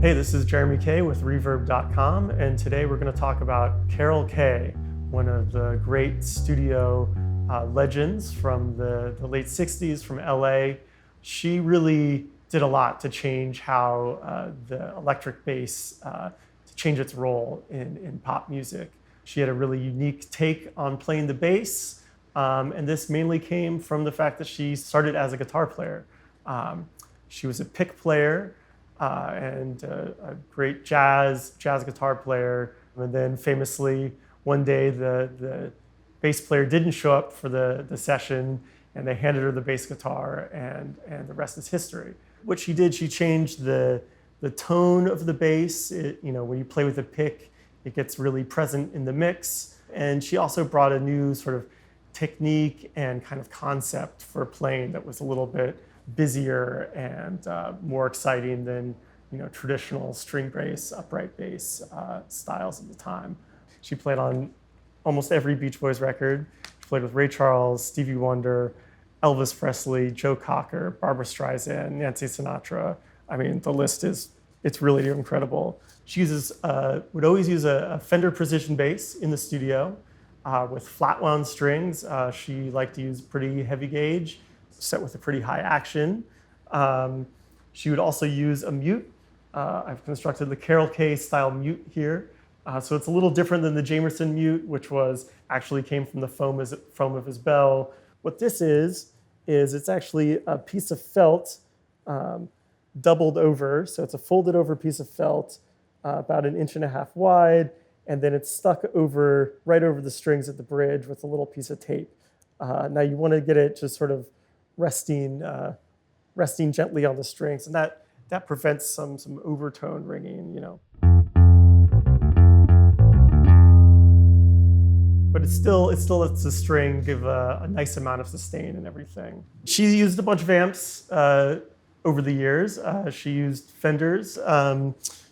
Hey, this is Jeremy Kaye with Reverb.com, and today we're going to talk about Carol Kaye, one of the great studio legends from the late 60s from LA. She really did a lot to change how the electric bass, to change its role in pop music. She had a really unique take on playing the bass, and this mainly came from the fact that she started as a guitar player. She was a pick player, and a great jazz guitar player. And then famously, one day the bass player didn't show up for the session, and they handed her the bass guitar, and the rest is history. What she did, she changed the tone of the bass. When you play with a pick, it gets really present in the mix. And she also brought a new sort of technique and kind of concept for playing that was a little bit busier and more exciting than traditional string bass, upright bass styles at the time. She played on almost every Beach Boys record. She played with Ray Charles, Stevie Wonder, Elvis Presley, Joe Cocker, Barbra Streisand, Nancy Sinatra. I mean, the list it's really incredible. She would always use a Fender Precision bass in the studio with flat wound strings. She liked to use pretty heavy gauge, set with a pretty high action. She would also use a mute. I've constructed the Carol Kaye style mute here. So it's a little different than the Jamerson mute, which actually came from the foam of his bell. What this is it's actually a piece of felt doubled over. So it's a folded over piece of felt about 1.5 inches wide, and then it's stuck right over the strings at the bridge with a little piece of tape. Now you want to get it just sort of resting gently on the strings, and that prevents some overtone ringing, But it still lets the string give a nice amount of sustain and everything. She used a bunch of amps over the years. She used Fenders.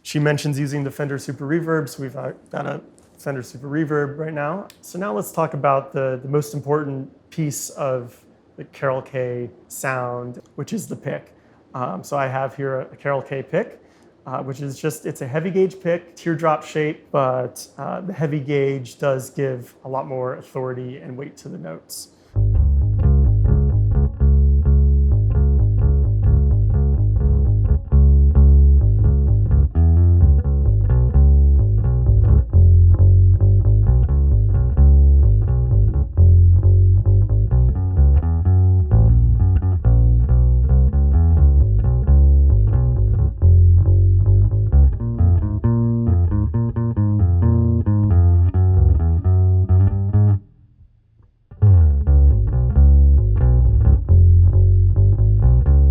She mentions using the Fender Super Reverb, so we've got a Fender Super Reverb right now. So now let's talk about the most important piece of the Carol Kaye sound, which is the pick. So I have here a Carol Kaye pick, which is it's a heavy gauge pick, teardrop shape, but the heavy gauge does give a lot more authority and weight to the notes.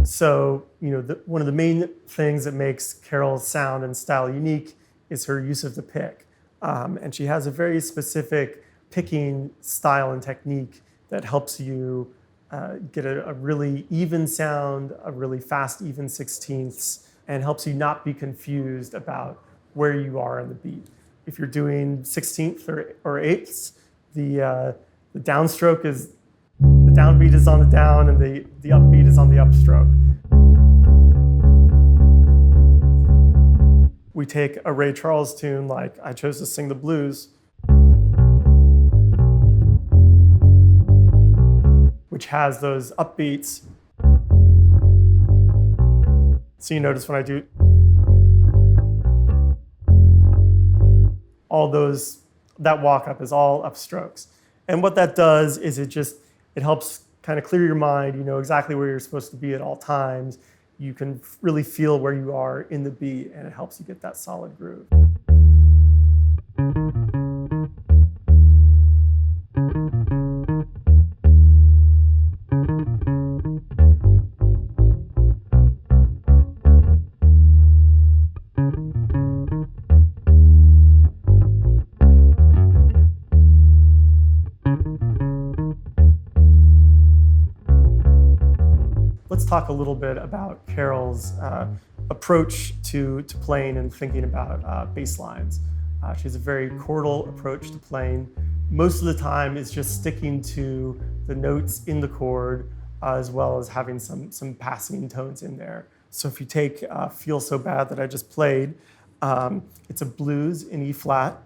So, one of the main things that makes Carol's sound and style unique is her use of the pick. And she has a very specific picking style and technique that helps you get a really even sound, a really fast, even 16ths, and helps you not be confused about where you are in the beat. If you're doing 16th or 8ths, the downstroke is, the downbeat is on the down and the upbeat is on the upstroke. We take a Ray Charles tune like I Chose to Sing the Blues, which has those upbeats. So you notice when I do all those, that walk up is all upstrokes. And what that does is it helps kind of clear your mind. You know exactly where you're supposed to be at all times. You can really feel where you are in the beat, and it helps you get that solid groove. let's talk a little bit about Carol's approach to playing and thinking about bass lines. She has a very chordal approach to playing. Most of the time it's just sticking to the notes in the chord, as well as having some passing tones in there. So if you take Feel So Bad that I just played, it's a blues in E flat,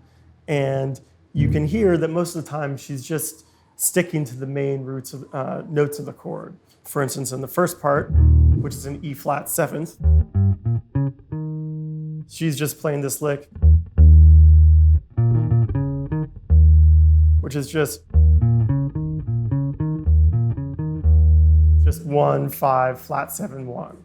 and you can hear that most of the time she's just sticking to the main roots of notes of the chord. For instance, in the first part, which is an E flat 7th, she's just playing this lick, which is just 1, 5, flat 7, 1.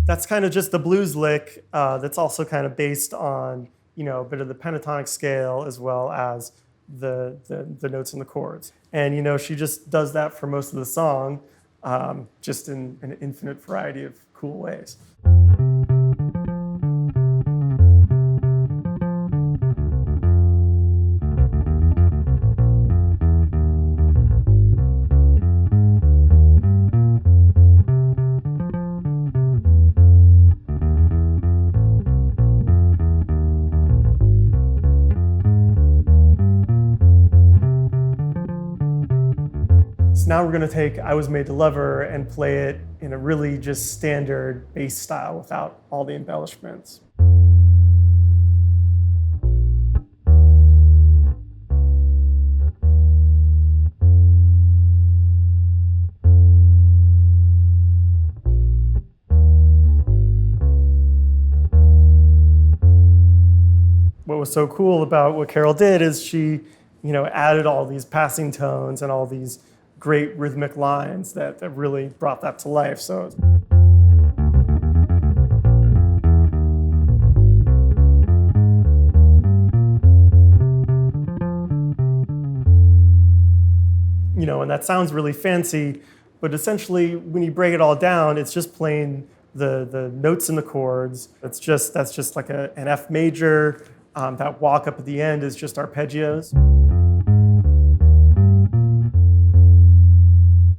That's kind of just the blues lick that's also kind of based on, a bit of the pentatonic scale as well as the notes and the chords. And, she just does that for most of the song, just in an infinite variety of cool ways. So now we're going to take I Was Made to Love Her and play it in a really just standard bass style without all the embellishments. What was so cool about what Carol did is she, added all these passing tones and all these great rhythmic lines that really brought that to life. So and that sounds really fancy, but essentially when you break it all down, it's just playing the notes and the chords. That's just like an F major. That walk up at the end is just arpeggios.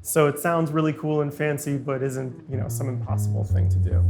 So it sounds really cool and fancy, but isn't, some impossible thing to do.